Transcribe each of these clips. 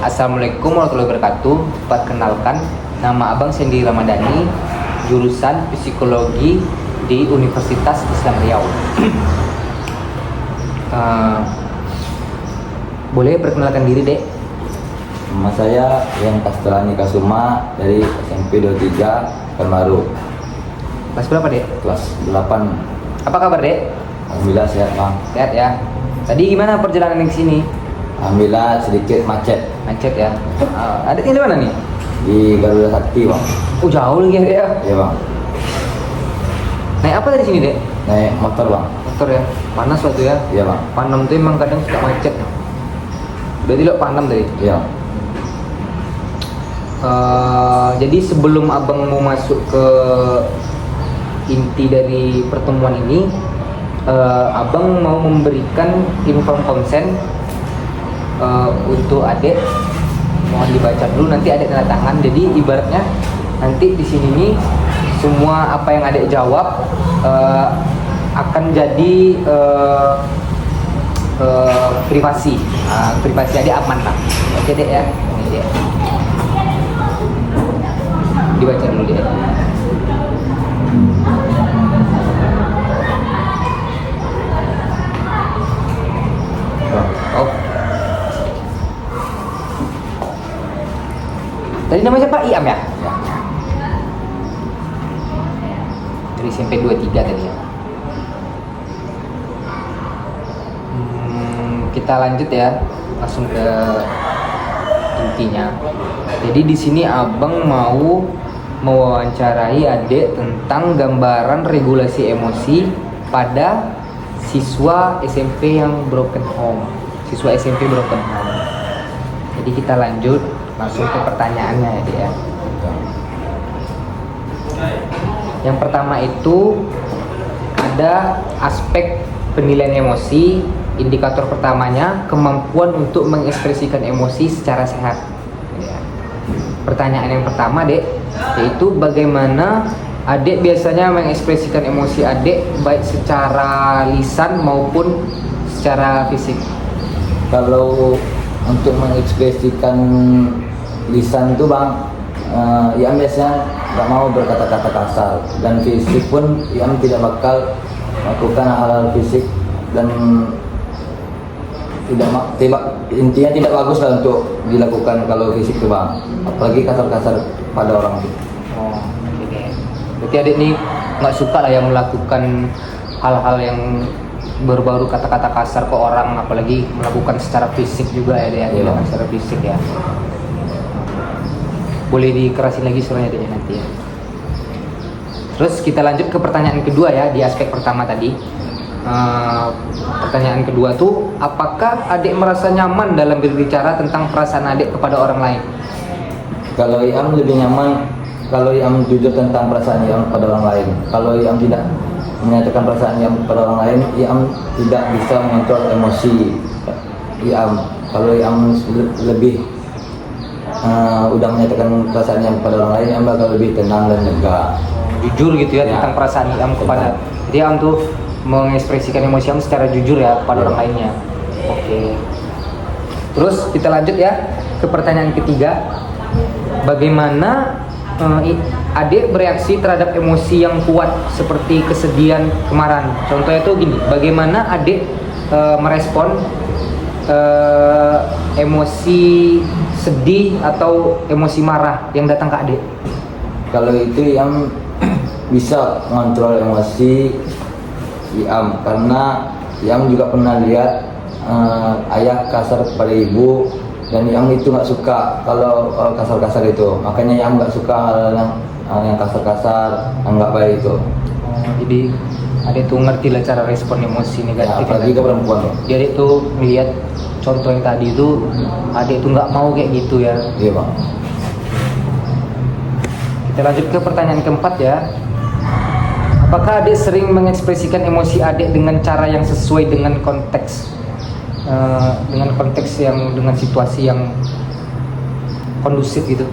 Assalamualaikum warahmatullahi wabarakatuh. Perkenalkan, nama Abang Sandy Ramadhani, jurusan Psikologi di Universitas Islam Riau. Boleh perkenalkan diri, Dek? Nama saya Yang Kastelani Kasuma dari SMP 23 Pekanbaru. Kelas berapa, Dek? Kelas 8. Apa kabar, Dek? Alhamdulillah sehat, Bang. Sehat ya. Tadi gimana perjalanan ke sini? Alhamdulillah sedikit macet Macet ya. Adiknya di mana nih? di Garuda Sakti, Bang. Oh, jauh lagi ya, Dek ya. Iya, Bang. Naik apa dari sini, Dek? Naik motor, Bang. Motor ya. Panas waktu ya. Iya, Bang. Panem tuh emang kadang suka macet. Berarti lo panem tadi. Iya. Jadi sebelum abang mau masuk ke inti dari pertemuan ini, abang mau memberikan inform konsen untuk adik. Mohon dibaca dulu, nanti adik tanda tangan. Jadi ibaratnya nanti di sini nih semua apa yang adik jawab akan jadi privasi. Privasi adik aman lah. Oke, Dek ya. Ini dia. Dibaca dulu dia. Oh. Tadi namanya siapa? Iam ya? Ya. Dari SMP 23 tadi ya. Kita lanjut ya, langsung ke intinya. Jadi di sini abang mau mewawancarai adik tentang gambaran regulasi emosi pada siswa SMP yang broken home. Siswa SMP broken home. Jadi kita lanjut langsung ke pertanyaannya ya, Dek ya. Yang pertama itu ada aspek penilaian emosi. Indikator pertamanya kemampuan untuk mengekspresikan emosi secara sehat. Pertanyaan yang pertama, Dek, yaitu bagaimana adik biasanya mengekspresikan emosi adik baik secara lisan maupun secara fisik. Kalau untuk mengekspresikan lisan itu, Bang, Iam biasanya nggak mau berkata-kata kasar, dan fisik pun Iam tidak bakal melakukan hal-hal fisik dan intinya tidak bagus lah untuk dilakukan kalau fisik tuh, Bang, apalagi kasar-kasar pada orang itu. Oh, oke. Berarti adik nih nggak suka lah yang melakukan hal-hal yang baru-baru kata-kata kasar ke orang, apalagi melakukan secara fisik juga ya, dia Iya. secara fisik ya. Boleh dikerasin lagi suaranya deh nanti ya. Terus kita lanjut ke pertanyaan kedua ya, di aspek pertama tadi. Pertanyaan kedua tuh, apakah adik merasa nyaman dalam berbicara tentang perasaan adik kepada orang lain? Kalau Iam lebih nyaman kalau Iam jujur tentang perasaan Iam pada orang lain. Kalau Iam tidak menyatakan perasaan Iam pada orang lain, Iam tidak bisa mengontrol emosi Iam. Kalau Iam lebih udah menyatakan perasaan Iam pada orang lain, Iam bakal lebih tenang dan lega. Jujur gitu ya, Ya. tentang perasaan Iam kepada. Jadi Iam tuh mengekspresikan emosi Iam secara jujur ya kepada orang lainnya. Oke. Terus kita lanjut ya ke pertanyaan ketiga. Bagaimana adik bereaksi terhadap emosi yang kuat seperti kesedihan, kemarahan? Contohnya tuh gini, bagaimana adik merespon emosi sedih atau emosi marah yang datang ke adik? Kalau itu Iam bisa mengontrol emosi Iam, karena Iam juga pernah lihat ayah kasar kepada ibu, dan Iam itu nggak suka kalau kasar-kasar itu. Makanya Iam nggak suka hal yang kasar-kasar, yang nggak baik itu. Jadi adik tuh ngerti lah cara respon emosi Ya, negatif. apalagi ke perempuan. Jadi tuh melihat contoh yang tadi itu, adik tuh nggak mau kayak gitu ya. Iya, Bang. Kita lanjut ke pertanyaan keempat ya. Apakah adik sering mengekspresikan emosi adik dengan cara yang sesuai dengan konteks dengan situasi yang kondusif gitu?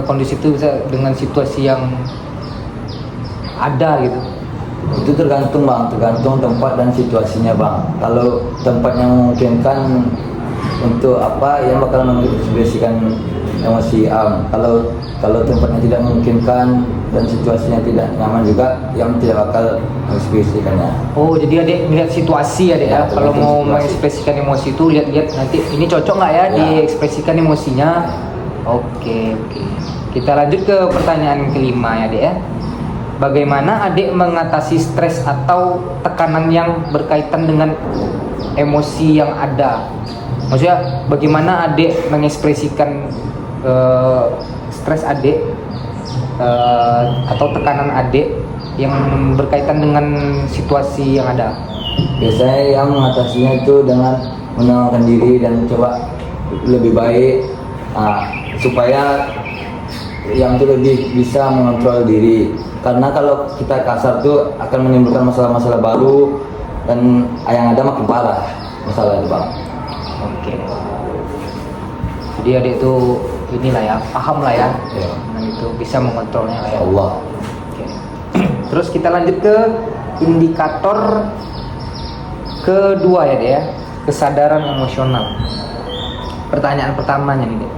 Kondusif itu bisa dengan situasi yang ada gitu. Itu tergantung, Bang, tergantung tempat dan situasinya, Bang. Kalau tempat yang memungkinkan untuk apa yang bakal mengekspresikan emosi kalau tempatnya tidak memungkinkan dan situasinya tidak nyaman juga yang tidak bakal mengekspresikannya. Oh, jadi adik melihat situasi adik ya. Ya, Kalau tergantung mau situasi. mengekspresikan emosi itu lihat-lihat nanti ini cocok nggak ya, Ya. diekspresikan emosinya. Oke. Kita lanjut ke pertanyaan kelima ya adik ya. Bagaimana adik mengatasi stres atau tekanan yang berkaitan dengan emosi yang ada? Maksudnya bagaimana adik mengekspresikan stres adik atau tekanan adik yang berkaitan dengan situasi yang ada? Biasanya yang mengatasinya itu dengan menenangkan diri dan coba lebih baik supaya yang itu lebih bisa mengontrol diri. Karena kalau kita kasar tuh akan menimbulkan masalah-masalah baru dan yang ada makin parah masalah itu bang. Oke. Jadi adik itu inilah ya, paham lah ya, Ya. dengan itu bisa mengontrolnya lah ya. Allah. Oke. Terus kita lanjut ke indikator kedua ya dek ya, kesadaran emosional. Pertanyaan pertamanya nih dek.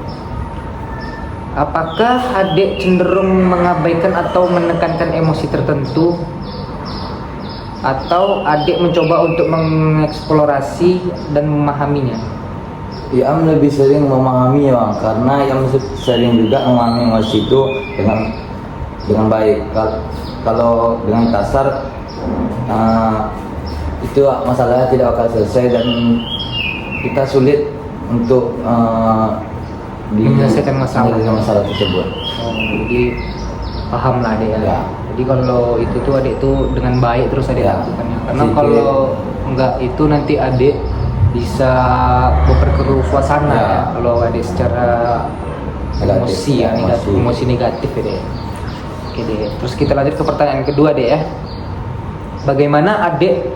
Apakah adik cenderung mengabaikan atau menekankan emosi tertentu, atau adik mencoba untuk mengeksplorasi dan memahaminya? Iam lebih sering memahami bang, karena Iam sering juga memahami emosi itu dengan baik. Kalau dengan kasar itu masalahnya tidak akan selesai dan kita sulit untuk Menyelesaikan masalah tersebut. Oh, jadi paham lah adik ya. Ya. Jadi kalau itu tuh adik tuh dengan baik terus adik Ya. lakukannya. Karena Sedikit. kalau enggak itu nanti adik bisa memperkeruh suasana Ya. ya. Kalau adik secara Negatif, emosi ya, emosi negatif ya dek. Oke deh. Terus kita lanjut ke pertanyaan kedua deh ya. Bagaimana adik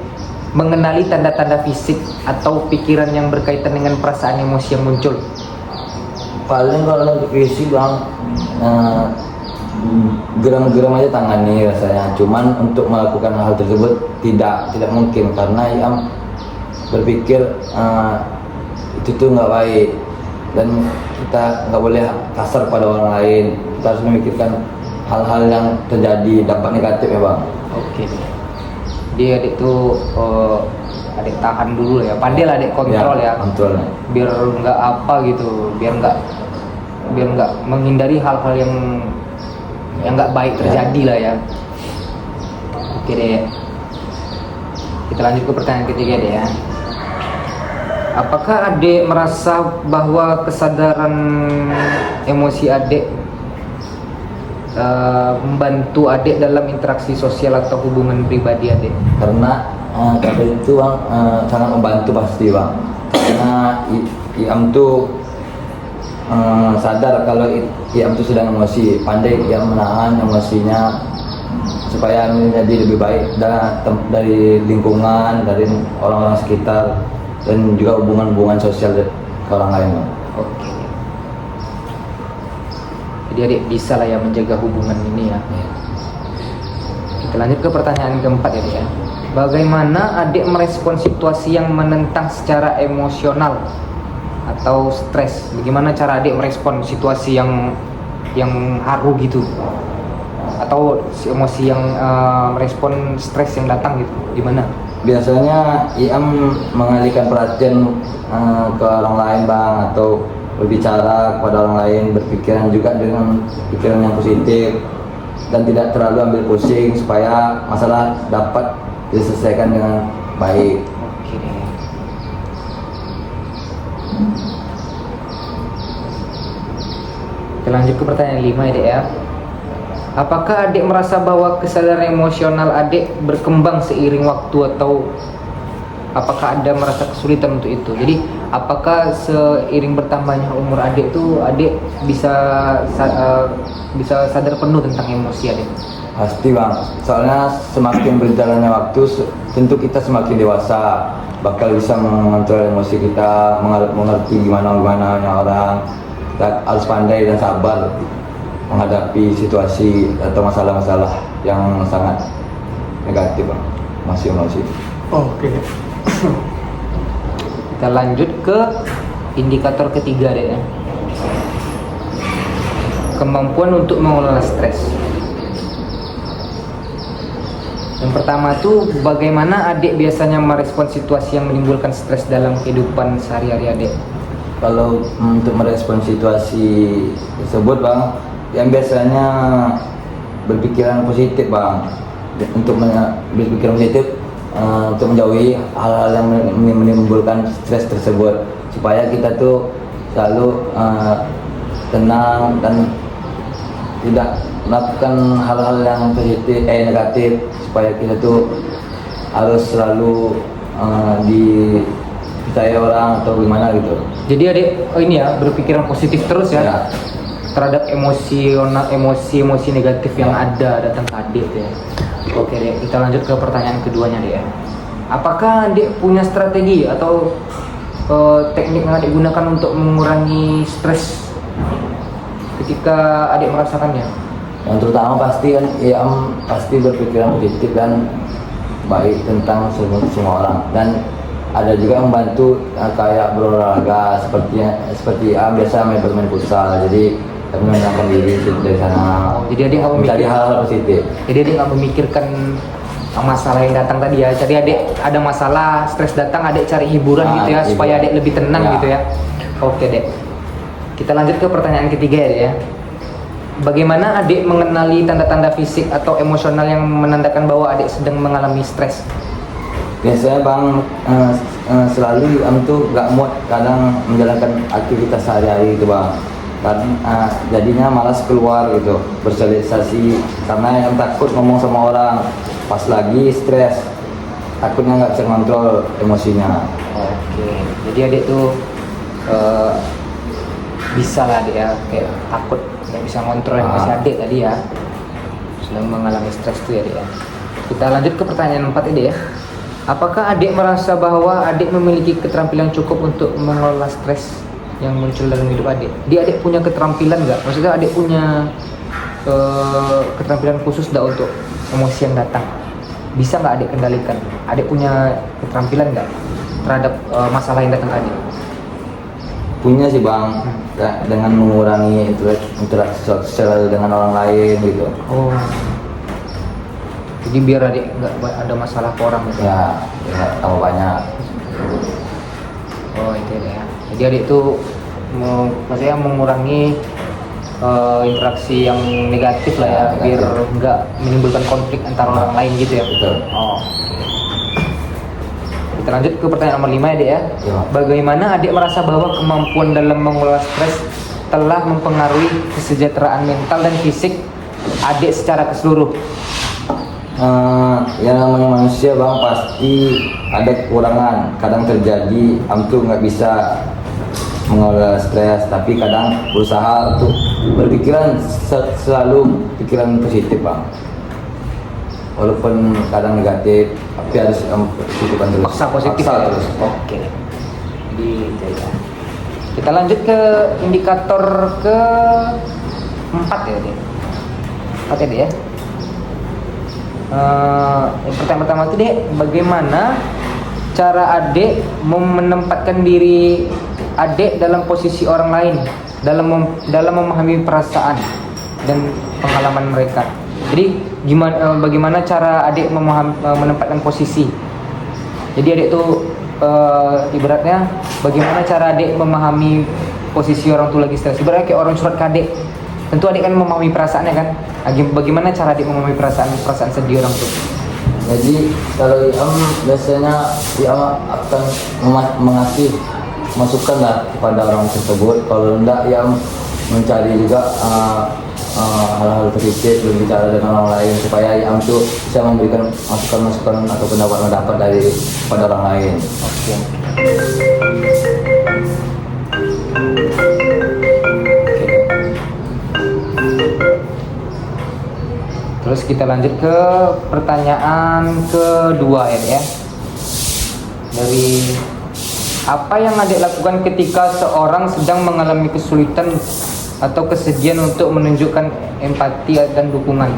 mengenali tanda-tanda fisik atau pikiran yang berkaitan dengan perasaan emosi yang muncul? Paling kalau untuk fisik bang, geram-geram aja tangan nih rasanya. Cuman untuk melakukan hal tersebut tidak mungkin karena yang berpikir itu tuh nggak baik dan kita nggak boleh kasar pada orang lain. Kita harus memikirkan hal-hal yang terjadi dampak negatif ya bang. Oke deh. Jadi adik tuh adik tahan dulu ya. Pandai lah adik kontrol ya. Kontrolnya. Biar nggak apa gitu, biar nggak menghindari hal-hal yang nggak baik terjadi lah ya. Oke deh. Kita lanjut ke pertanyaan ketiga deh ya. Apakah adik merasa bahwa kesadaran emosi adik membantu adik dalam interaksi sosial atau hubungan pribadi adik? Karena kata itu bang sangat membantu pasti bang. Karena Iam tuh sadar kalau Iam tuh sedang emosi, pandai Iam menahan emosinya supaya menjadi lebih baik dari lingkungan, dari orang-orang sekitar dan juga hubungan-hubungan sosial ke orang lain bang. Oke. Jadi adik bisa lah ya menjaga hubungan ini ya. Kita lanjut ke pertanyaan keempat ya adik ya. Bagaimana adik merespon situasi yang menentang secara emosional atau stres? Bagaimana cara adik merespon situasi yang haru gitu? Atau emosi yang merespon stres yang datang gitu? Gimana? Biasanya Iam mengalihkan perhatian ke orang lain bang, atau berbicara kepada orang lain, berpikiran juga dengan pikiran yang positif dan tidak terlalu ambil pusing supaya masalah dapat diselesaikan dengan baik. Oke deh. Kita lanjut ke pertanyaan 5 ya dek ya. Apakah adik merasa bahwa kesadaran emosional adik berkembang seiring waktu, atau apakah ada merasa kesulitan untuk itu? Jadi apakah seiring bertambahnya umur adik tuh adik bisa sadar penuh tentang emosi adik? Pasti bang, soalnya semakin berjalannya waktu tentu kita semakin dewasa, bakal bisa mengontrol emosi kita, mengerti gimana orang. Kita harus pandai dan sabar menghadapi situasi atau masalah-masalah yang sangat negatif bang, masih emosi. Oke. Kita lanjut ke indikator ketiga deh ya. Kemampuan untuk mengelola stres. Yang pertama tuh bagaimana adik biasanya merespon situasi yang menimbulkan stres dalam kehidupan sehari-hari adik? Kalau untuk merespon situasi tersebut bang, yang biasanya berpikiran positif bang, untuk berpikiran positif untuk menjauhi hal-hal yang menimbulkan stres tersebut, supaya kita tuh selalu tenang dan tidak melakukan hal-hal yang positif negatif, supaya kita tuh harus selalu dipercaya orang atau gimana gitu. Jadi adik ini ya berpikiran positif terus ya, terhadap emosi negatif yang ada datang ke adik ya. Oke dek, kita lanjut ke pertanyaan keduanya dek ya. Apakah adik punya strategi atau teknik yang adik gunakan untuk mengurangi stres ketika adik merasakannya? Yang terutama pasti kan pasti berpikiran positif dan baik tentang semua orang, dan ada juga yang membantu kayak berolahraga seperti biasa bermain futsal, jadi kami menenangkan diri dari sana. Jadi adik nggak mencari hal-hal positif. Jadi adik nggak memikirkan masalah yang datang tadi ya. Jadi adik ada masalah, stres datang, adik cari hiburan gitu ya, supaya adik lebih tenang gitu ya. Oke dek. Kita lanjut ke pertanyaan ketiga ya dek ya. Bagaimana adik mengenali tanda-tanda fisik atau emosional yang menandakan bahwa adik sedang mengalami stres? Biasanya bang selalu tuh nggak mood kadang menjalankan aktivitas sehari-hari itu bang. Jadinya malas keluar gitu, bersosialisasi karena yang takut ngomong sama orang, pas lagi stres takutnya nggak bisa kontrol emosinya. Oke, jadi adik tuh bisa lah adik ya, kayak takut nggak bisa kontrol emosi adik tadi ya, sedang mengalami stres tuh ya adik ya. Kita lanjut ke pertanyaan 4 adik ya. Apakah adik merasa bahwa adik memiliki keterampilan cukup untuk mengelola stres yang muncul dalam hidup adik? Adik punya keterampilan nggak? Maksudnya adik punya keterampilan khusus nggak untuk emosi yang datang? Bisa nggak adik kendalikan? Adik punya keterampilan nggak terhadap masalah yang datang ke adik? Punya sih bang, dengan mengurangi interaksi sosial dengan orang lain gitu. Oh, jadi biar adik nggak ada masalah ke orang gitu? Ya tambah banyak. Oh itu ya. Jadi adik tuh maksudnya mengurangi interaksi yang negatif lah ya, biar nggak menimbulkan konflik antara orang lain gitu ya. Betul. Oh. Kita lanjut ke pertanyaan nomor 5 ya dek ya. Bagaimana adik merasa bahwa kemampuan dalam mengelola stres telah mempengaruhi kesejahteraan mental dan fisik adik secara keseluruh? Yang namanya manusia bang pasti ada kekurangan, kadang terjadi tuh nggak bisa mengelola stres, tapi kadang berusaha untuk berpikiran selalu pikiran positif bang, walaupun kadang negatif tapi harus positifan terus. Paksa positif ya? Terus. Oke. Jadi ya. Kita lanjut ke indikator ke 4 ya dek. 4 ya dek ya. Yang pertama itu dek, bagaimana cara adik menempatkan diri adik dalam posisi orang lain dalam memahami perasaan dan pengalaman mereka. Jadi bagaimana cara adik menempatkan posisi? Jadi adik tuh ibaratnya bagaimana cara adik memahami posisi orang tuh lagi stres. Ibaratnya kayak orang curhat ke adik, tentu adik kan memahami perasaannya kan. Bagaimana cara adik memahami perasaan sedih orang tuh? Jadi kalau biasanya akan mengasih masukan lah kepada orang tersebut. Kalau enggak mencari juga hal-hal positif, berbicara dengan orang lain supaya tuh bisa memberikan masukan atau pendapat dari kepada orang lain. Oke. Terus kita lanjut ke pertanyaan kedua ya. Dari apa yang adik lakukan ketika seorang sedang mengalami kesulitan atau kesedihan untuk menunjukkan empati dan dukungan?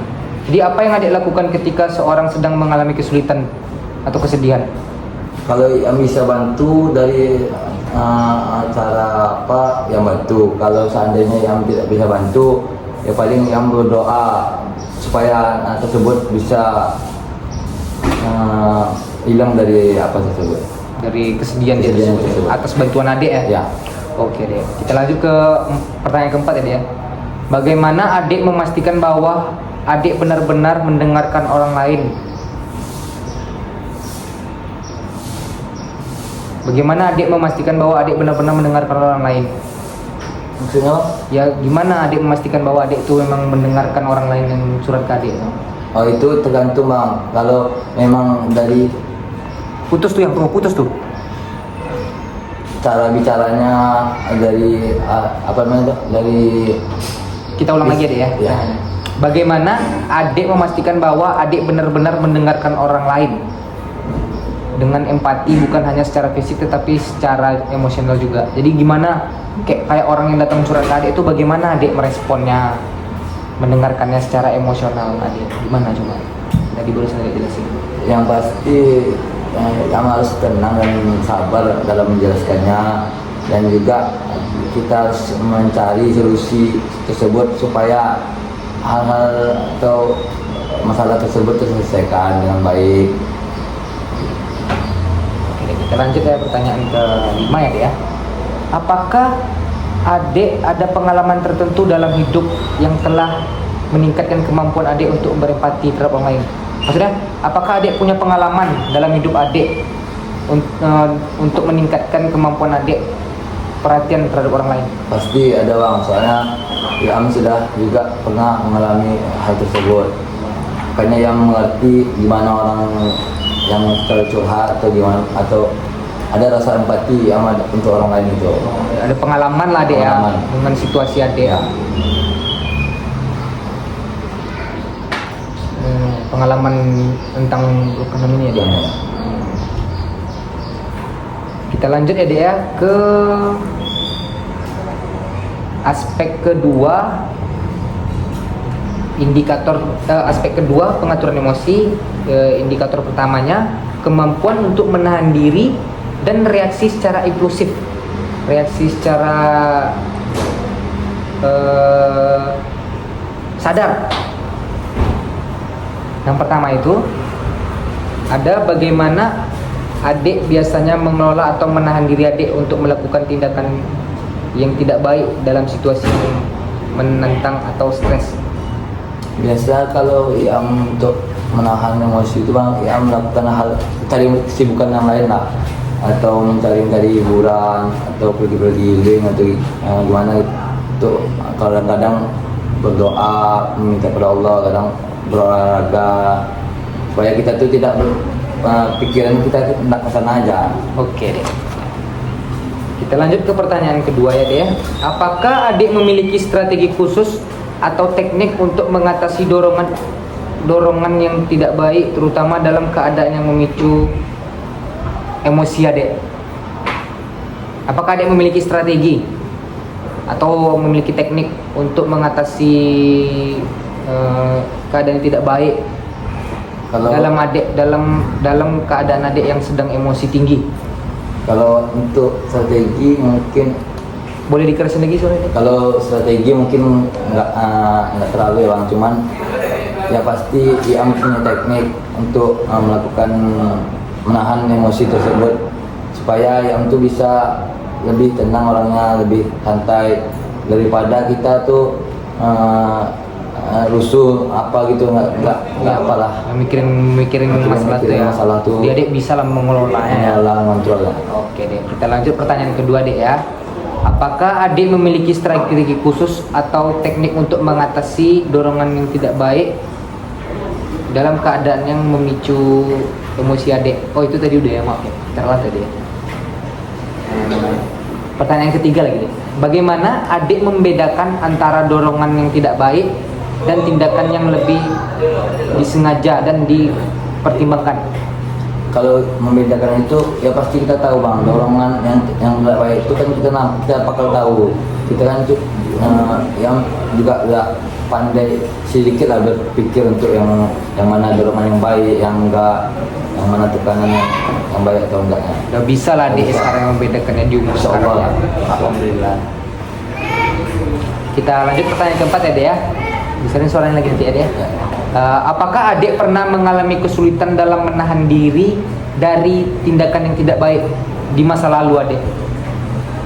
Jadi apa yang adik lakukan ketika seorang sedang mengalami kesulitan atau kesedihan? Kalau yang bisa bantu dari cara apa yang bantu. Kalau seandainya yang tidak bisa bantu, ya paling yang berdoa supaya anak tersebut bisa hilang dari apa tersebut. Dari kesedihan dia Kesedihan tersebut tersebut. atas bantuan adik ya. Ya. Oke deh. Kita lanjut ke pertanyaan keempat ya dia. Bagaimana adik memastikan bahwa adik benar-benar mendengarkan orang lain? Bagaimana adik memastikan bahwa adik benar-benar mendengarkan orang lain? Maksudnya apa? Ya gimana adik memastikan bahwa adik itu memang mendengarkan orang lain yang surat ke adik? Oh itu tergantung bang. Kalau memang dari Putus tuh yang tunggu putus tuh. cara bicaranya, dari apa namanya tuh, dari Kita ulang lagi adik ya. Ya. Bagaimana adik memastikan bahwa adik benar-benar mendengarkan orang lain dengan empati, bukan hanya secara fisik tetapi secara emosional juga. Jadi gimana kayak orang yang datang curhat ke adik itu bagaimana adik meresponnya, mendengarkannya secara emosional adik gimana coba? Tadi baru saya jelasin. yang pasti yang harus tenang dan sabar dalam menjelaskannya, dan juga kita harus mencari solusi tersebut supaya hal-hal atau masalah tersebut terselesaikan dengan baik. Oke, kita lanjut ya pertanyaan ke-5 ya Dek ya. Apakah adik ada pengalaman tertentu dalam hidup yang telah meningkatkan kemampuan adik untuk berempati terhadap orang lain? Maksudnya, apakah adik punya pengalaman dalam hidup adik untuk meningkatkan kemampuan adik perhatian terhadap orang lain? Pasti ada bang, soalnya Am sudah juga pernah mengalami hal tersebut. Makanya yang mengerti gimana orang yang terlalu curhat atau gimana, atau ada rasa empati yang ada untuk orang lain itu. Ada pengalaman lah adik ya Pengalaman. dengan situasi adik ya. Pengalaman tentang broken home ini ya Dek. Ya. Kita lanjut ya Dek ya ke aspek kedua, aspek kedua pengaturan emosi. Indikator pertamanya kemampuan untuk menahan diri dan reaksi secara impulsif, reaksi secara sadar. Yang pertama itu ada bagaimana adik biasanya mengelola atau menahan diri adik untuk melakukan tindakan yang tidak baik dalam situasi yang menentang atau stres. Biasa kalau Am untuk menahan emosi itu bang, Am melakukan hal, cari kesibukan yang lain lah, atau mencari hiburan, atau pergi-pergi healing atau gimana itu. Kadang-kadang berdoa, meminta kepada Allah, kadang berolahraga, supaya kita tuh tidak pikiran kita tidak ke sana aja. Oke deh. Kita lanjut ke pertanyaan kedua ya deh. Apakah adik memiliki strategi khusus atau teknik untuk mengatasi dorongan yang tidak baik, terutama dalam keadaan yang memicu emosi adik? Apakah adik memiliki strategi atau memiliki teknik untuk mengatasi keadaan yang tidak baik Kalau dalam keadaan adik yang sedang emosi tinggi? Kalau untuk strategi mungkin, Boleh dikerasin lagi soalnya? kalau strategi mungkin nggak terlalu ya bang, cuman ya pasti Am punya teknik untuk melakukan menahan emosi tersebut, supaya Am tuh bisa lebih tenang orangnya, lebih santai daripada kita tuh rusuh apa gitu, nggak apalah. Mikirin masalah tuh ya. Masalah tuh. Dia adik bisa lah mengelolanya. Mengontrol lah. Oke deh, kita lanjut pertanyaan kedua deh ya. Apakah adik memiliki strategi khusus atau teknik untuk mengatasi dorongan yang tidak baik dalam keadaan yang memicu emosi adik? Oh itu tadi udah ya, maaf ya, terlambat tadi ya. Pertanyaan ketiga lagi deh. Bagaimana adik membedakan antara dorongan yang tidak baik dan tindakan yang lebih disengaja dan dipertimbangkan? Kalau membedakan itu ya pasti kita tahu bang, dorongan yang nggak baik itu kan kita bakal tahu. Kita kan yang juga udah pandai sedikit lah berpikir untuk yang mana dorongan yang baik, yang enggak, yang mana tekanan yang baik atau enggaknya. Udah bisa lah adik sekarang membedakannya di umur Insya sekarang Allah. ya. Alhamdulillah. Kita lanjut pertanyaan keempat ya, Dek ya. Misalnya soalnya lagi nanti ya, Dek ya. Apakah adik pernah mengalami kesulitan dalam menahan diri dari tindakan yang tidak baik di masa lalu, adik?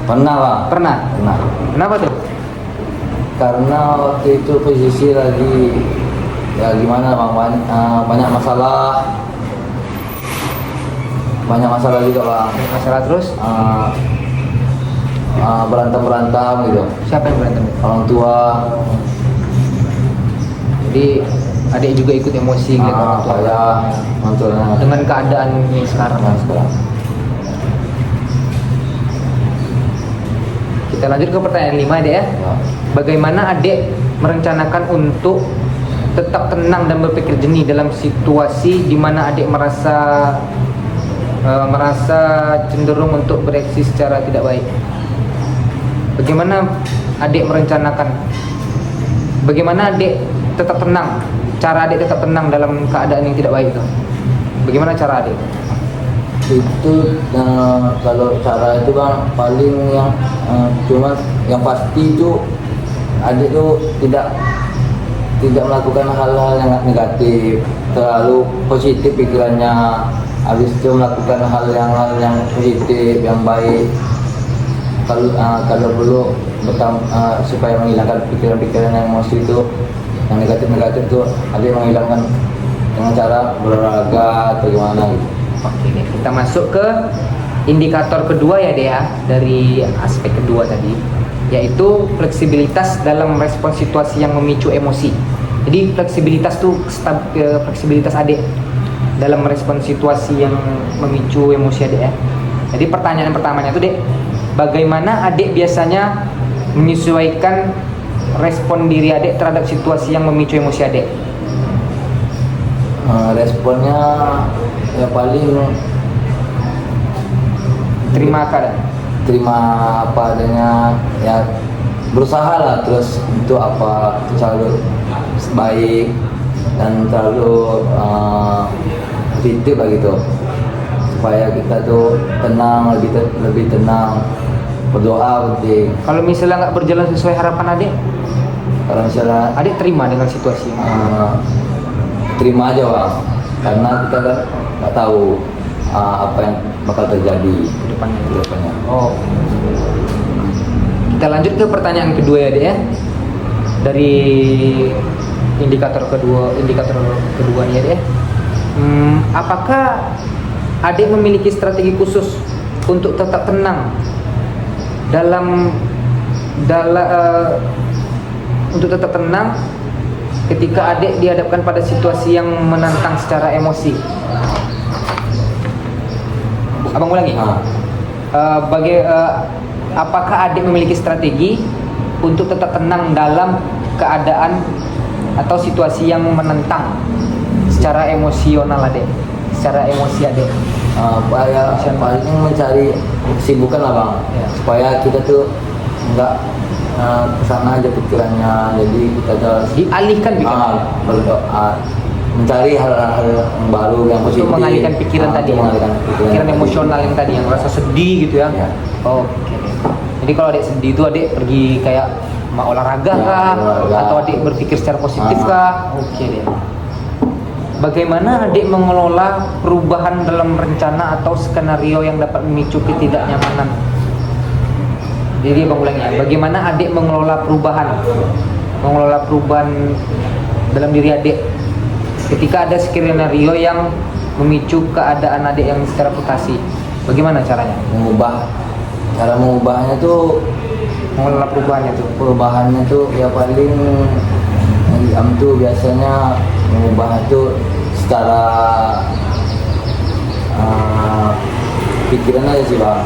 Pernah Bang. Pernah? Pernah. Kenapa tuh? Karena waktu itu posisi lagi ya gimana Bang, banyak masalah juga Bang. Masalah terus? Berantem gitu. Siapa yang berantem? Orang tua. Jadi adik juga ikut emosi gitu orang tua. Orang tua Dengan keadaan yang sekarang. Kita lanjut ke pertanyaan 5 adik ya. Bagaimana adik merencanakan untuk tetap tenang dan berpikir jernih dalam situasi di mana adik merasa cenderung untuk bereaksi secara tidak baik? Bagaimana adik merencanakan? Bagaimana adik tetap tenang? Cara adik tetap tenang dalam keadaan yang tidak baik itu? Bagaimana cara adik? Itu kalau cara itu Bang paling yang cuma yang pasti itu adik tuh tidak melakukan hal-hal yang negatif, terlalu positif pikirannya, habis itu melakukan hal yang positif, yang baik. Kalau perlu supaya menghilangkan pikiran-pikiran yang emosi itu, yang negatif itu adik menghilangkan dengan cara berolahraga atau gimana gitu. Oke, kita masuk ke indikator kedua ya Dea, dari aspek kedua tadi, yaitu fleksibilitas dalam respon situasi yang memicu emosi. Jadi fleksibilitas fleksibilitas adik dalam merespon situasi yang memicu emosi adik ya. Jadi pertanyaan pertamanya tuh Dek, bagaimana adik biasanya menyesuaikan respon diri adik terhadap situasi yang memicu emosi adik? Responnya ya paling terima apa adanya, ya berusaha lah terus untuk apa selalu baik dan selalu positif lah gitu, supaya kita tuh tenang, lebih tenang, berdoa penting. Kalau misalnya nggak berjalan sesuai harapan adik, Kalau misalnya adik terima dengan situasi terima aja Bang, karena kita kan nggak tahu apa yang bakal terjadi ke depannya. ke depannya. Oh. Kita lanjut ke pertanyaan kedua ya Dek ya. Dari indikator kedua ya Dek ya. Apakah adik memiliki strategi khusus untuk tetap tenang untuk tetap tenang ketika adik dihadapkan pada situasi yang menantang secara emosi? Abang ulangi. Apakah adik memiliki strategi untuk tetap tenang dalam keadaan atau situasi yang menentang secara emosional adik? Secara emosi adik? Paling mencari kesibukan lah Bang, Ya. supaya kita tuh nggak kesana aja pikirannya, jadi kita harus Dialihkan pikiran. berdoa, mencari hal-hal yang baru, yang positif, Untuk mengalihkan pikiran tadi ya? mengalihkan Pikiran emosional yang tadi, yang rasa sedih gitu ya? Ya. Oke. Jadi kalau adik sedih itu adik pergi kayak mau olahraga Ya, kah? olahraga. Atau adik berpikir secara positif kah? Oke deh. Bagaimana adik mengelola perubahan dalam rencana atau skenario yang dapat memicu ketidaknyamanan? Jadi Bang ulangi ya, bagaimana adik mengelola perubahan dalam diri adik ketika ada skenario yang memicu keadaan adik yang secara frustasi? Bagaimana caranya? Cara mengubahnya tuh, Mengelola perubahannya tuh ya paling tuh biasanya mengubah itu secara pikiran aja sih Bang,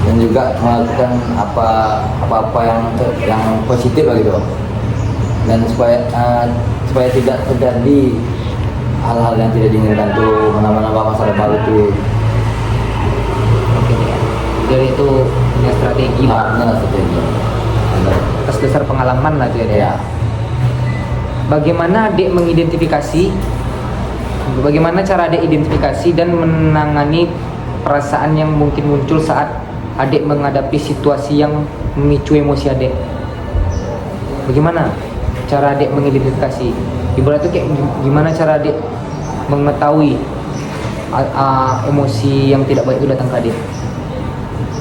dan juga melakukan apa yang positif lah gitu, dan supaya tidak terjadi hal-hal yang tidak diinginkan tuh, menambah masalah baru tuh. Oke ya. Jadi itu punya strategi Bang. Strategi. atas dasar pengalaman lah tuh ya. Dek. Ya. Bagaimana adik mengidentifikasi, bagaimana cara adik identifikasi dan menangani perasaan yang mungkin muncul saat adik menghadapi situasi yang memicu emosi adik? Bagaimana cara adik mengidentifikasi? Ibaratnya kayak gimana cara adik mengetahui emosi yang tidak baik itu datang ke adik?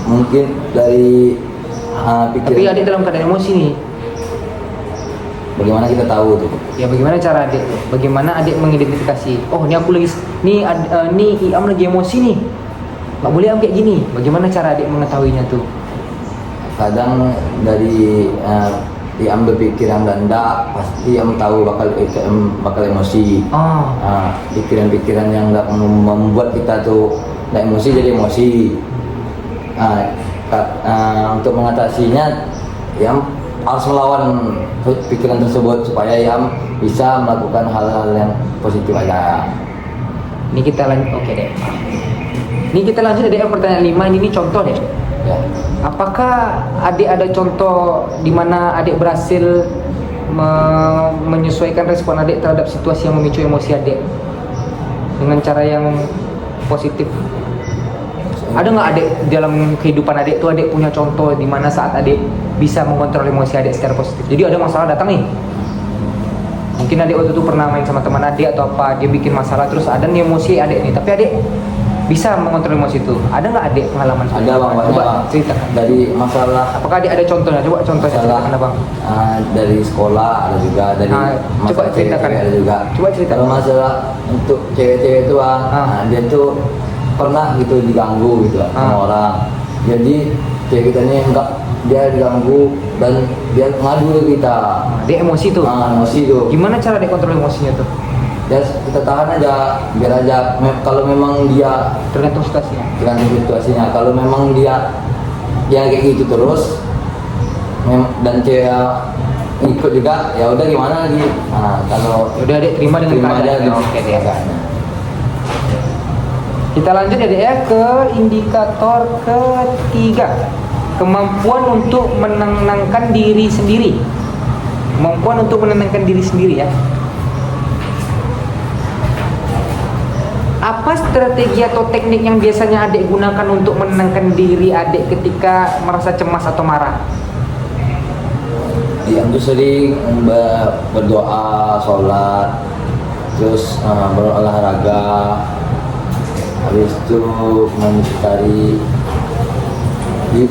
Mungkin dari pikiran. Tapi adik dalam keadaan emosi nih. Bagaimana kita tahu tuh? Ya bagaimana cara adik? Bagaimana adik mengidentifikasi? Oh ini aku lagi, nih Iam lagi emosi nih. Nggak boleh Am kayak gini. Bagaimana cara adik mengetahuinya tuh? Kadang dari Iam berpikiran ganda, pasti Iam tahu bakal emosi. Pikiran-pikiran yang nggak membuat kita tuh nggak emosi jadi emosi. Untuk mengatasinya, Iam harus melawan pikiran tersebut supaya Iam bisa melakukan hal-hal yang positif aja. Ini kita lanjut, oke deh. Ini kita lanjut dari pertanyaan 5, ini contoh deh. Ya. Apakah adik ada contoh di mana adik berhasil menyesuaikan respon adik terhadap situasi yang memicu emosi adik dengan cara yang positif? Ada nggak adik dalam kehidupan adik tuh adik punya contoh di mana saat adik bisa mengontrol emosi adik secara positif? Jadi ada masalah datang nih, mungkin adik waktu itu pernah main sama teman adik atau apa, dia bikin masalah terus ada nih emosi adik nih, tapi adik bisa mengontrol emosi itu. Ada nggak adik pengalaman seperti Ada itu? bang, Coba bang. ceritakan. Dari masalah Apakah adik ada contohnya? Coba contohnya masalah ceritakan bang. dari sekolah ada juga, dari Coba masalah ceritakan. cewek-cewek ada juga. Coba ceritakan. Kalau masalah untuk cewek-cewek itu bang, dia tuh pernah gitu diganggu gitu sama orang. Jadi cewek kita ini enggak, dia diganggu dan dia ngadu ke kita. Dia emosi tuh. Emosi tuh. Gimana cara dia kontrol emosinya tuh? Ya kita tahan aja, biar aja. Kalau memang dia Tergantung situasinya. tergantung situasinya. Kalau memang dia kayak gitu terus dan cewek ikut juga, ya udah gimana lagi. Kalau Udah adik terima dengan terima aja keadaannya. gitu. Oke deh. Kita lanjut ya dek ya ke indikator ketiga, kemampuan untuk menenangkan diri sendiri. Kemampuan untuk menenangkan diri sendiri ya. Apa strategi atau teknik yang biasanya adik gunakan untuk menenangkan diri adik ketika merasa cemas atau marah? Dia tuh sering berdoa, sholat, terus berolahraga, habis itu mencari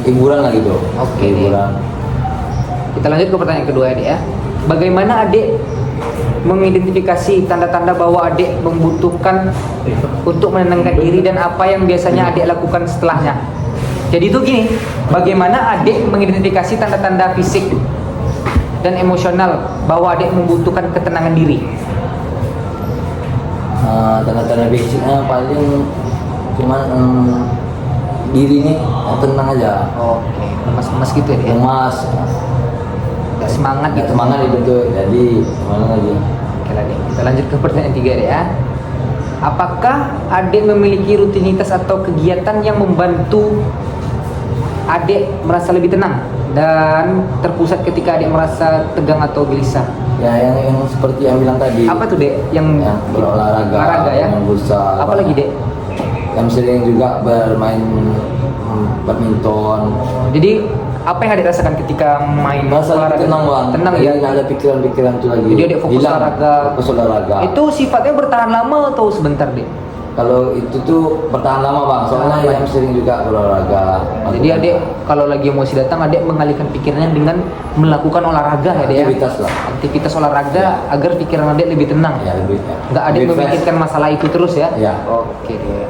hiburan lah gitu. Oke, hiburan. Kita lanjut ke pertanyaan kedua adik ya. Bagaimana adik mengidentifikasi tanda-tanda bahwa adik membutuhkan untuk menenangkan diri dan apa yang biasanya adik lakukan setelahnya? Jadi itu gini, bagaimana adik mengidentifikasi tanda-tanda fisik dan emosional bahwa adik membutuhkan ketenangan diri? Tanda-tanda fisiknya paling cuman diri ini tenang aja. Oke, lemas-lemas gitu ya, Dek? Lemas, Gak semangat nggak gitu. semangat gitu. Jadi mana lagi? Oke lah, Dek. Kita lanjut ke pertanyaan 3 deh ya. Apakah adik memiliki rutinitas atau kegiatan yang membantu adik merasa lebih tenang dan terpusat ketika adik merasa tegang atau gelisah? Ya yang seperti yang bilang tadi. Apa tuh Dek? Yang berolahraga, olahraga ya? main futsal. Apa lagi Dek? Yang sering juga bermain badminton. Jadi apa yang adik rasakan ketika main Masa olahraga? tenang bang. Tenang Jadi ya? nggak ada pikiran-pikiran itu lagi. Jadi adik fokus Hilang. olahraga. Fokus olahraga. Itu sifatnya bertahan lama atau sebentar Dek? Kalau itu tuh bertahan lama bang. Soalnya Bertahan yang sering juga berolahraga. Jadi adik kalau lagi emosi datang adik mengalihkan pikirannya dengan melakukan olahraga ya Dek ya? Aktivitas lah. Aktivitas olahraga agar pikiran adik lebih tenang. Ya lebih. Nggak adik lebih fresh. memikirkan masalah itu terus ya? Ya. Oke deh.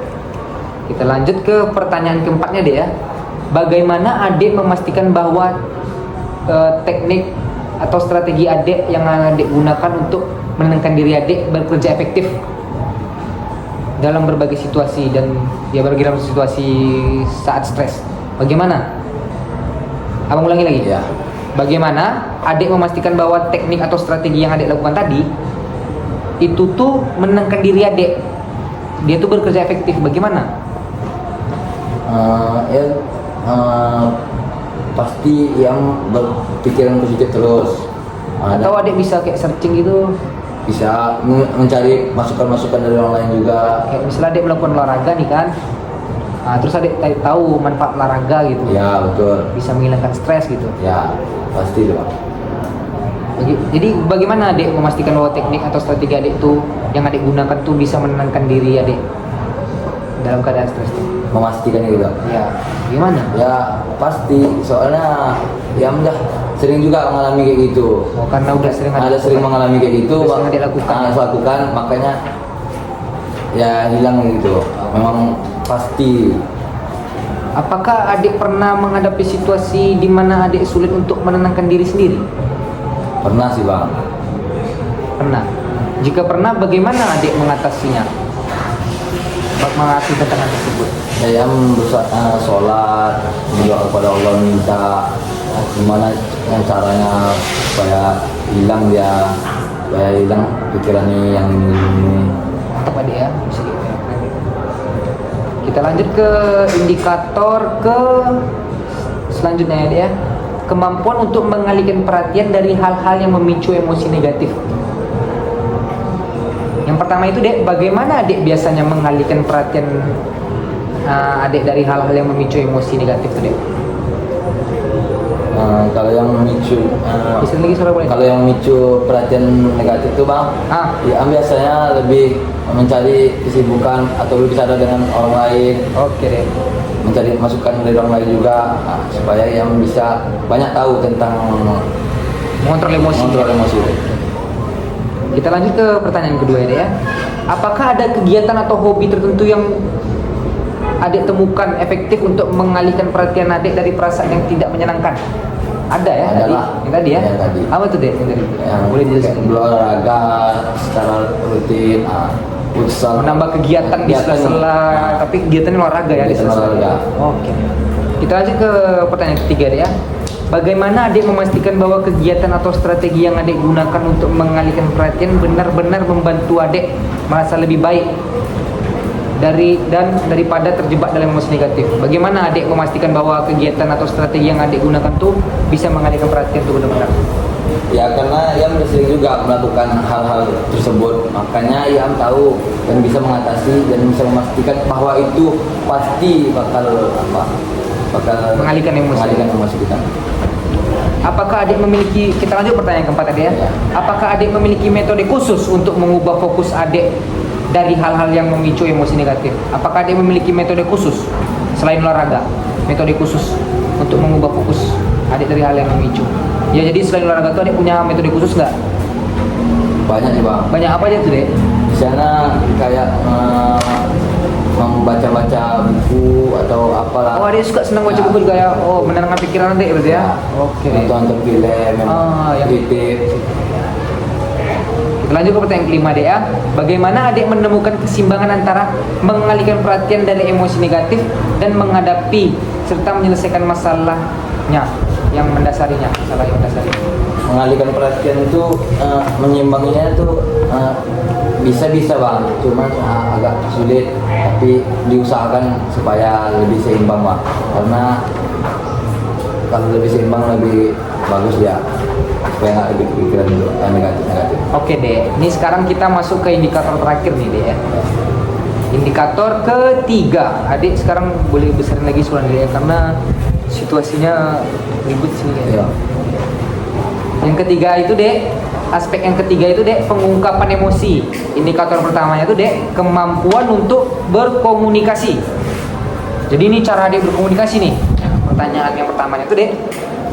Kita lanjut ke pertanyaan keempatnya deh ya. Bagaimana adik memastikan bahwa teknik atau strategi adik yang adik gunakan untuk menenangkan diri adik bekerja efektif dalam berbagai situasi dan dia berbagai dalam situasi saat stres? Bagaimana? Abang ulangi lagi. Ya. Bagaimana adik memastikan bahwa teknik atau strategi yang adik lakukan tadi itu tuh menenangkan diri adik, dia tuh bekerja efektif? Bagaimana? pasti yang berpikiran positif terus. Atau adik bisa kayak searching gitu, Bisa mencari masukan-masukan dari orang lain juga. kayak misalnya adik melakukan olahraga nih kan, terus adik tahu manfaat olahraga gitu, Ya betul. bisa menghilangkan stres gitu. Ya pasti dong. Jadi bagaimana adik memastikan bahwa teknik atau strategi adik tuh yang adik gunakan tuh bisa menenangkan diri adik dalam keadaan stres tuh? Memastikan gitu. Ya, gimana? Ya pasti, soalnya ya udah sering juga mengalami kayak gitu. Oh, karena udah sering Ada sering mengalami kayak gitu, udah sering adik lakukan. lakukan, makanya ya hilang gitu. Memang pasti. Apakah adik pernah menghadapi situasi di mana adik sulit untuk menenangkan diri sendiri? Pernah sih bang. Pernah. Jika pernah, bagaimana adik mengatasinya? Mengatasi tekanan tersebut. Saya berusaha sholat, berdoa kepada Allah, minta gimana caranya supaya hilang pikirannya yang ini. Mantap adik ya. Bisa gitu. Kita lanjut ke indikator ke selanjutnya ya adik ya. Kemampuan untuk mengalihkan perhatian dari hal-hal yang memicu emosi negatif. Yang pertama itu dek, bagaimana adik biasanya mengalihkan perhatian adik dari hal-hal yang memicu emosi negatif tuh dek? Kalau yang memicu Bisa lagi suara boleh? kalau yang memicu perhatian negatif itu bang, ya biasanya lebih mencari kesibukan atau lebih sadar dengan orang lain, Oke dek. mencari masukan dari orang lain juga, supaya yang bisa banyak tahu tentang Mengontrol emosi. mengontrol emosi. Kita lanjut ke pertanyaan kedua ya dek ya. Apakah ada kegiatan atau hobi tertentu yang adik temukan efektif untuk mengalihkan perhatian adik dari perasaan yang tidak menyenangkan? Ada ya Ada tadi? lah. Yang tadi ya? Yang tadi. Apa tuh dek yang tadi? Yang Boleh dijelaskan? berolahraga secara rutin, futsal, Menambah kegiatan di sela-sela, tapi kegiatan olahraga ya di Kegiatan sela-sela. olahraga. Oke. Kita lanjut ke pertanyaan ketiga deh ya. Bagaimana adik memastikan bahwa kegiatan atau strategi yang adik gunakan untuk mengalihkan perhatian benar-benar membantu adik merasa lebih baik daripada terjebak dalam emosi negatif? Bagaimana adik memastikan bahwa kegiatan atau strategi yang adik gunakan tuh bisa mengalihkan perhatian tuh benar-benar? Ya karena Iam sering juga melakukan hal-hal tersebut, makanya Iam tahu dan bisa mengatasi dan bisa memastikan bahwa itu pasti bakal Mengalihkan emosi. kita. Apakah adik memiliki, kita lanjut pertanyaan keempat tadi ya. Ya. Apakah adik memiliki metode khusus untuk mengubah fokus adik dari hal-hal yang memicu emosi negatif? Apakah adik memiliki metode khusus selain olahraga? Metode khusus untuk mengubah fokus adik dari hal yang memicu. Ya jadi selain olahraga tuh adik punya metode khusus nggak? Banyak sih bang. Banyak apa aja tuh dek? Di sana kayak membaca-baca buku atau apalah. Oh adik suka senang baca buku juga ya? Oh menenangkan pikiran adik berarti ya? Oke. Nonton film, yang kritik. Kita lanjut ke pertanyaan kelima dek ya. Bagaimana adik menemukan keseimbangan antara mengalihkan perhatian dari emosi negatif dan menghadapi serta menyelesaikan masalahnya yang mendasarinya, masalah yang mendasarinya? Mengalihkan perhatian itu menyimbanginya itu bisa bang, cuman agak sulit, tapi diusahakan supaya lebih seimbang bang, karena kalau lebih seimbang lebih bagus ya, supaya nggak lebih kepikiran negatif. Oke deh, ini sekarang kita masuk ke indikator terakhir nih deh ya. Indikator ketiga, adik sekarang boleh besarin lagi suaranya ya, karena situasinya ribut sini ya. Yang ketiga itu dek, aspek yang ketiga itu dek, pengungkapan emosi. Indikator pertamanya itu dek, kemampuan untuk berkomunikasi. Jadi ini cara adik berkomunikasi nih. Pertanyaan yang pertamanya itu dek,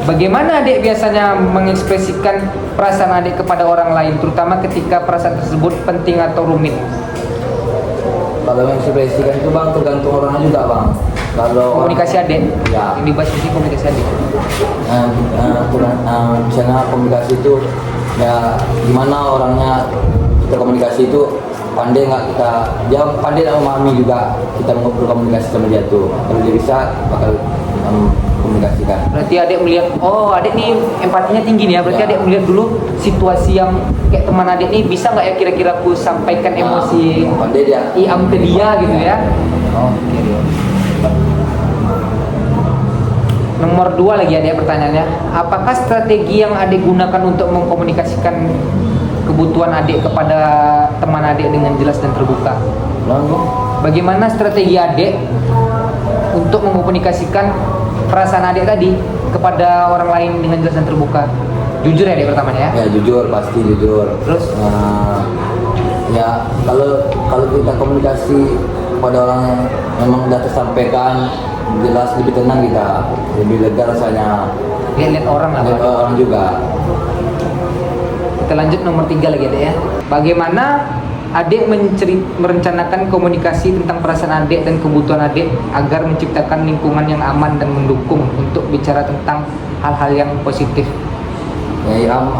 bagaimana adik biasanya mengekspresikan perasaan adik kepada orang lain, terutama ketika perasaan tersebut penting atau rumit? Kalau mengekspresikan itu bang tergantung orangnya juga bang. Kalau Komunikasi adik, ya, yang dibahas di sini komunikasi adik. Misalnya komunikasi itu ya gimana orangnya, kita komunikasi itu pandai nggak dia pandai dan memahami juga kita berkomunikasi sama dia tuh, kalau dia bisa bakal komunikasikan. Berarti adik melihat, oh adik nih empatinya tinggi nih ya. Berarti Ya. adik melihat dulu situasi yang kayak teman adik nih, bisa nggak ya kira-kira aku sampaikan emosi Pandai dia. Iam ke dia gitu ya. Oke. Nomor 2 lagi ada pertanyaannya. Apakah strategi yang adik gunakan untuk mengkomunikasikan kebutuhan adik kepada teman adik dengan jelas dan terbuka? Lalu Bagaimana strategi adik untuk mengkomunikasikan perasaan adik tadi kepada orang lain dengan jelas dan terbuka? Jujur ya adik pertamanya ya? ya jujur, pasti jujur. Terus? Ya kalau kita komunikasi pada orang yang memang sudah tersampaikan jelas, lebih tenang kita, lebih lega rasanya. Lihat-lihat orang lah. Lihat Pak. orang juga. Kita lanjut nomor 3 lagi adik ya. Bagaimana adik merencanakan komunikasi tentang perasaan adik dan kebutuhan adik agar menciptakan lingkungan yang aman dan mendukung untuk bicara tentang hal-hal yang positif? Ya Iam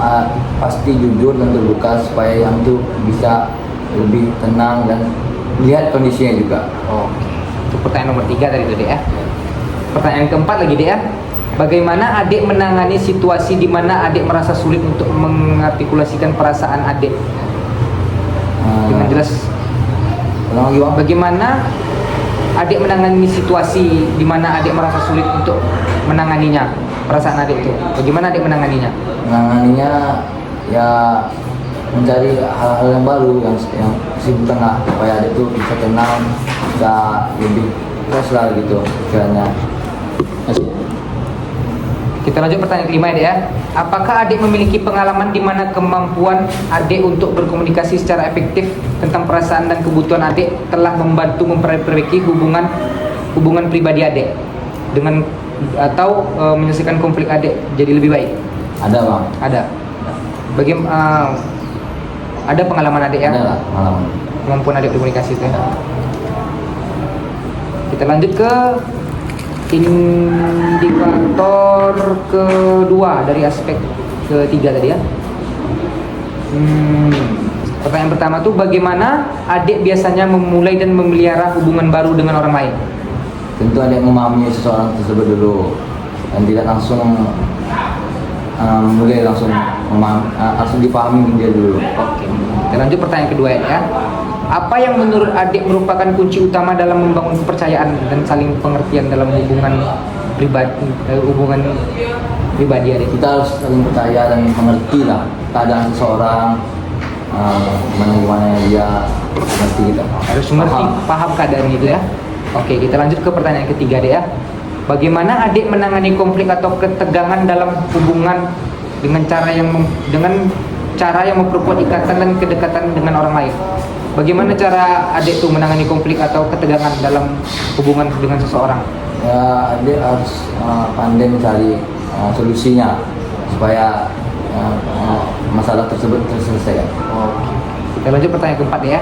pasti jujur dan terbuka supaya Iam tuh bisa lebih tenang dan lihat kondisinya juga. Oke. Itu pertanyaan nomor 3 tadi tuh dek ya. Pertanyaan keempat lagi dek ya. Bagaimana adik menangani situasi di mana adik merasa sulit untuk mengartikulasikan perasaan adik? Dengan jelas. Ulang lagi Bang. Bagaimana adik menangani situasi di mana adik merasa sulit untuk menanganinya, perasaan adik itu? Bagaimana adik menanganinya? Menanganinya ya mencari hal-hal yang baru yang sibuk tengah supaya adik tuh bisa tenang, bisa lebih fresh lah gitu pikirannya. Kita lanjut pertanyaan kelima ya dek ya. Apakah adik memiliki pengalaman di mana kemampuan adik untuk berkomunikasi secara efektif tentang perasaan dan kebutuhan adik telah membantu memperbaiki hubungan pribadi adik dengan atau menyelesaikan konflik adik jadi lebih baik? Ada Bang. Ada. Ada pengalaman adik ya? Ada lah pengalaman. Kemampuan adik berkomunikasi itu ya. Kita lanjut ke indikator kedua dari aspek ketiga tadi ya. Pertanyaan pertama tuh bagaimana adik biasanya memulai dan memelihara hubungan baru dengan orang lain? Tentu adik memahami seseorang tersebut dulu dan tidak langsung mulai langsung dipahami dia dulu. Oke. Kita lanjut pertanyaan kedua ya. Apa yang menurut adik merupakan kunci utama dalam membangun kepercayaan dan saling pengertian dalam hubungan pribadi adik? Kita harus saling percaya dan mengerti lah keadaan seseorang, gimana dia mengerti kita. Harus mengerti, paham keadaan itu ya. Oke, kita lanjut ke pertanyaan ketiga deh ya. Bagaimana adik menangani konflik atau ketegangan dalam hubungan dengan cara yang memperkuat ikatan dan kedekatan dengan orang lain? Bagaimana cara adik tuh menangani konflik atau ketegangan dalam hubungan dengan seseorang? Ya, adik harus pandai mencari solusinya supaya masalah tersebut terselesaikan. Oke. Kita lanjut pertanyaan keempat ya.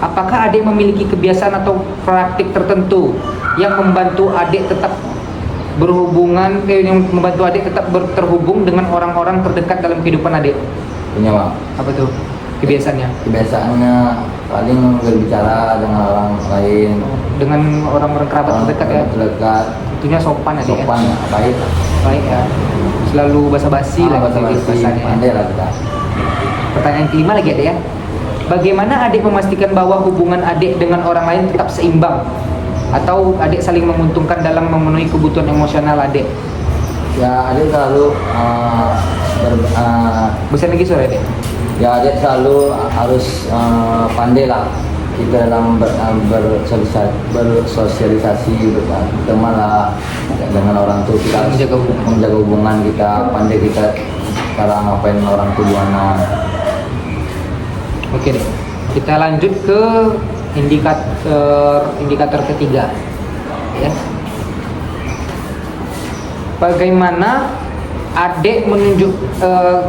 Apakah adik memiliki kebiasaan atau praktik tertentu yang membantu adik tetap terhubung dengan orang-orang terdekat dalam kehidupan adik? Punya Bang. Apa tuh kebiasaannya? Kebiasaannya paling berbicara dengan orang lain, Dengan orang-orang kerabat terdekat ya. terdekat, Tentunya sopan adik sopan ya. ya, baik. Baik ya. Selalu basa-basi lah basa-basi, bahasanya. pandai lah kita. Pertanyaan kelima lagi adik ya. Bagaimana adik memastikan bahwa hubungan adik dengan orang lain tetap seimbang atau adik saling menguntungkan dalam memenuhi kebutuhan emosional adik? Ya, adik selalu Bisa lagi sore adik? ya adik selalu harus pandai lah kita dalam bersosialisasi berteman lah dengan orang tuh, kita harus menjaga hubungan kita, pandai kita cara ngapain orang tuh gimana. Oke deh. Kita lanjut ke indikator ketiga. Ya. Bagaimana adik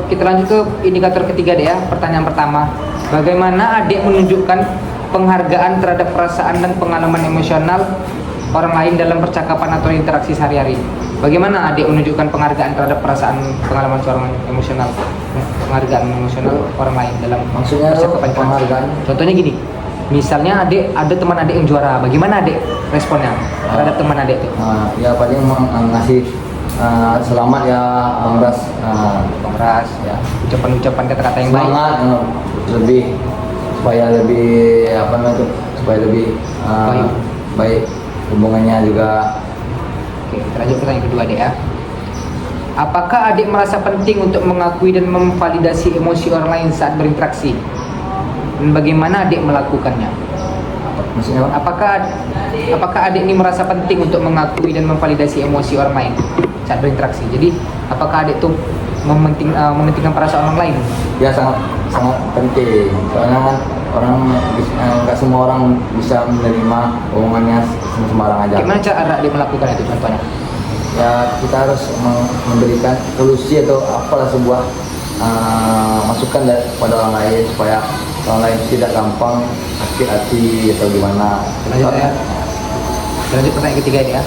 kita lanjut ke indikator ketiga deh ya. Pertanyaan pertama, bagaimana adik menunjukkan penghargaan terhadap perasaan dan pengalaman emosional orang lain dalam percakapan atau interaksi sehari-hari? Bagaimana adik menunjukkan penghargaan terhadap perasaan pengalaman seorang emosional, penghargaan emosional orang lain dalam Maksudnya percakapan? penghargaan? Contohnya gini, misalnya adik ada teman adik yang juara, bagaimana adik responnya terhadap teman adik itu? Ya paling ngasih selamat ya, Kongres, ya, ucapan-ucapan kata-kata yang baik. semangat, supaya lebih apa namanya itu, supaya lebih baik hubungannya juga. Oke, kita lanjut pertanyaan kedua deh ya. Apakah adik merasa penting untuk mengakui dan memvalidasi emosi orang lain saat berinteraksi? Dan bagaimana adik melakukannya? Maksudnya apa? Apakah adik ini merasa penting untuk mengakui dan memvalidasi emosi orang lain saat berinteraksi? Jadi, apakah adik tuh mementingkan perasaan orang lain? Ya sangat sangat penting. Soalnya kan nggak semua orang bisa menerima omongannya sembarang aja. Gimana cara adik melakukan itu contohnya? Ya kita harus memberikan solusi atau apalah sebuah masukan kepada orang lain supaya orang lain tidak gampang sakit hati atau gimana. Lanjut pertanyaan ketiga ini ya.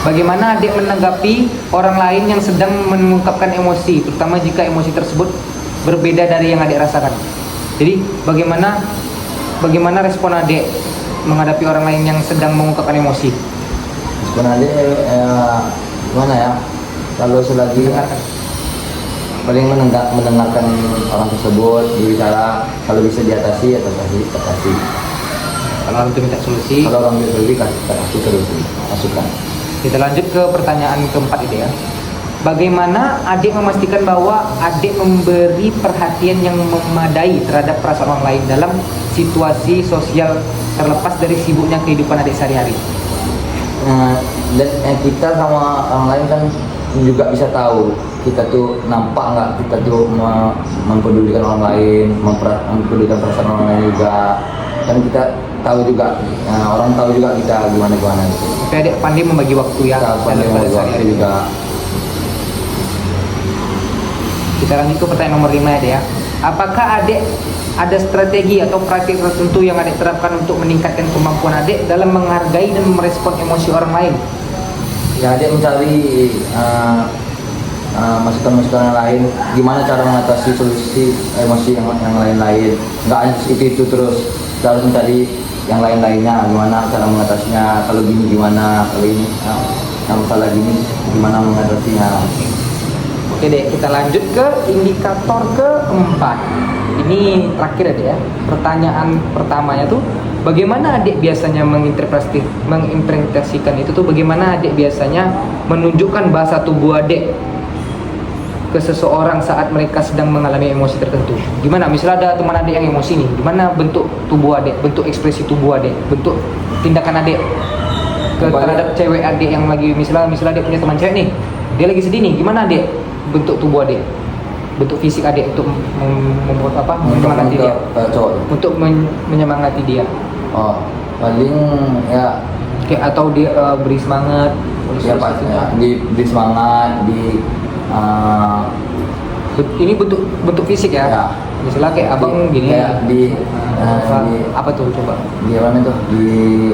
Bagaimana adik menanggapi orang lain yang sedang mengungkapkan emosi, terutama jika emosi tersebut berbeda dari yang adik rasakan? Jadi bagaimana respon adik menghadapi orang lain yang sedang mengungkapkan emosi? Sebenarnya gimana ya, kalau selagi paling mendengarkan orang tersebut berbicara, kalau bisa diatasi atau kasih. Kalau orang itu minta solusi, kalau orang itu lebih kasih solusi, masukan. kita lanjut ke pertanyaan keempat ini ya. Bagaimana adik memastikan bahwa adik memberi perhatian yang memadai terhadap perasaan orang lain dalam situasi sosial terlepas dari sibuknya kehidupan adik sehari-hari? Dan kita sama orang lain kan juga bisa tahu kita tuh nampak nggak kita tuh mempedulikan orang lain, mempedulikan perasaan orang lain juga, dan kita tahu juga, orang tahu juga kita gimana gitu. Tapi adik pandai membagi waktu ya. Kita pandai membagi waktu juga. Kita lanjut ke pertanyaan nomor 5 ya. Apakah adik ada strategi atau praktik tertentu yang adik terapkan untuk meningkatkan kemampuan adik dalam menghargai dan merespon emosi orang lain? Ya, adik mencari masukan-masukan yang lain, gimana cara mengatasi solusi emosi yang lain-lain. Nggak hanya itu terus, kita harus mencari yang lain-lainnya, gimana cara mengatasinya, kalau gini gimana, kalau ini masalah gini gimana mengatasinya. Oke deh, kita lanjut ke indikator keempat. Ini terakhir adik ya. Pertanyaan pertamanya tuh, bagaimana adik biasanya menginterpretasikan itu tuh, bagaimana adik biasanya menunjukkan bahasa tubuh adik ke seseorang saat mereka sedang mengalami emosi tertentu? Gimana? Misalnya ada teman adik yang emosi nih, gimana bentuk tubuh adik, bentuk ekspresi tubuh adik, bentuk tindakan adik terhadap cewek adik yang lagi, misalnya adik punya teman cewek nih, dia lagi sedih nih, gimana adik bentuk tubuh adik, bentuk fisik adik untuk menyemangati dia, untuk menyemangati dia? Oh, paling ya kayak atau dia beri semangat, ya pas ya, di semangat ini bentuk fisik ya, ya. Misalnya kayak abang gini kayak di apa tuh coba di mana tuh di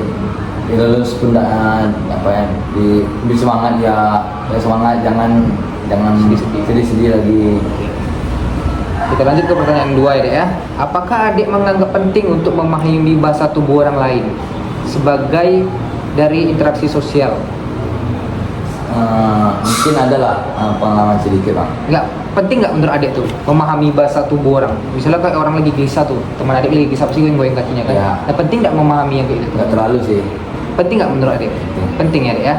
lulus pundaan apa ya, di semangat ya semangat, jangan sedih lagi. Kita lanjut ke pertanyaan 2 ya. Apakah adik menganggap penting untuk memahami bahasa tubuh orang lain sebagai dari interaksi sosial? Mungkin adalah pengalaman sedikit bang. Enggak, penting nggak menurut adik tuh memahami bahasa tubuh orang? Misalnya kayak orang lagi gelisah tuh, teman adik lagi gelisah pasti goyang kakinya kan? Ya. Nah, penting nggak memahami yang kayak gitu? Nggak terlalu sih. Penting nggak menurut adik? Penting ya dek ya.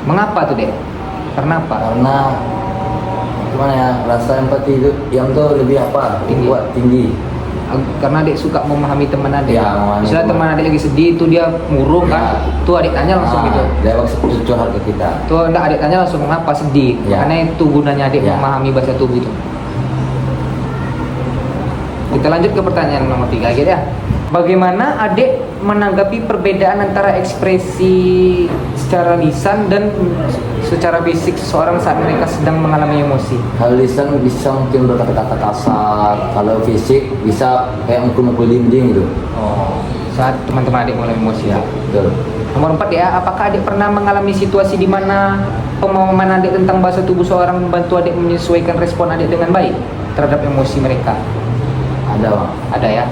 Mengapa tuh dek? Karena apa? Karena gimana ya, rasa empati itu yang tuh lebih tinggi. Karena adik suka memahami teman adik. Ya, misalnya teman adik lagi sedih tuh dia murung kan, tuh adik tanya langsung gitu. Dia curhat ke kita. Tuh enggak, adik tanya langsung kenapa sedih. Ya. Karena itu gunanya adik Ya. memahami bahasa tubuh itu. Kita lanjut ke pertanyaan nomor 3 gitu ya. Bagaimana adik menanggapi perbedaan antara ekspresi secara lisan dan secara fisik seseorang saat mereka sedang mengalami emosi? Kalau lisan bisa mungkin berkata-kata kasar, kalau fisik bisa kayak mukul-mukul dinding gitu. Oh, saat teman-teman adik mengalami emosi ya. Betul. Nomor 4 ya, apakah adik pernah mengalami situasi di mana pemahaman adik tentang bahasa tubuh seorang membantu adik menyesuaikan respon adik dengan baik terhadap emosi mereka? Ada bang. Ada ya.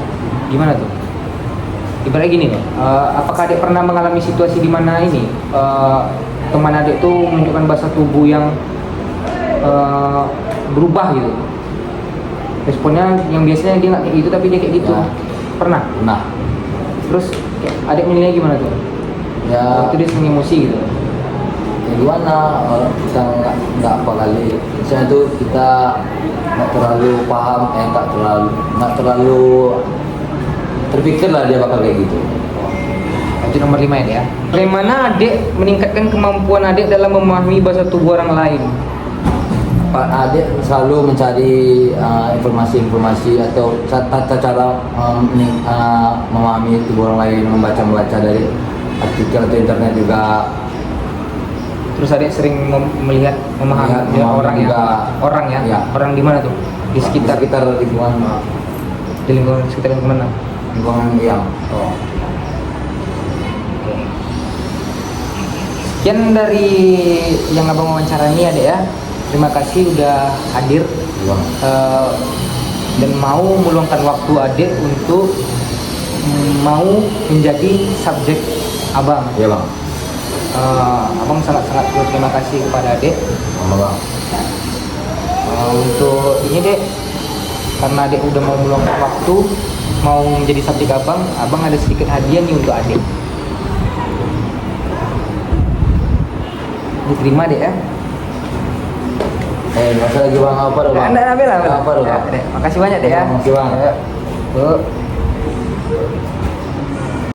Gimana tuh? Ibarat gini nih, apakah adik pernah mengalami situasi di mana ini teman adik tuh menunjukkan bahasa tubuh yang berubah gitu? Responnya yang biasanya dia nggak kayak gitu tapi dia kayak gitu. Ya. Pernah? Nah, Terus adik menilai gimana tuh? ya Waktu dia sering emosi gitu. gimana kita nggak apa kali misalnya itu kita nggak terlalu paham nggak terlalu terpikir lah dia bakal kayak gitu. Itu nomor 5 ya. Bagaimana adik meningkatkan kemampuan adik dalam memahami bahasa tubuh orang lain? Pak adik selalu mencari informasi-informasi atau tata cara memahami tubuh orang lain, membaca dari artikel atau internet juga. Terus adik sering memahami orang ya? juga. Orang ya? Ya. Orang di mana tuh? Di sekitar lingkungan sekitar mana? lingkungan yang Sekian dari yang abang wawancara ini adek ya. Terima kasih udah hadir dan mau meluangkan waktu adek untuk mau menjadi subjek abang. ya bang. Abang sangat-sangat berterima kasih kepada adek. Sama bang. Untuk ini dek, karena adek udah mau meluangkan waktu mau menjadi subjek abang ada sedikit hadiah nih untuk adek. Diterima dek ya. Masa lagi bang apa dong bang? Anda ambil lah. Apa dong bang? Makasih banyak dek ya. Makasih bang. Tuh.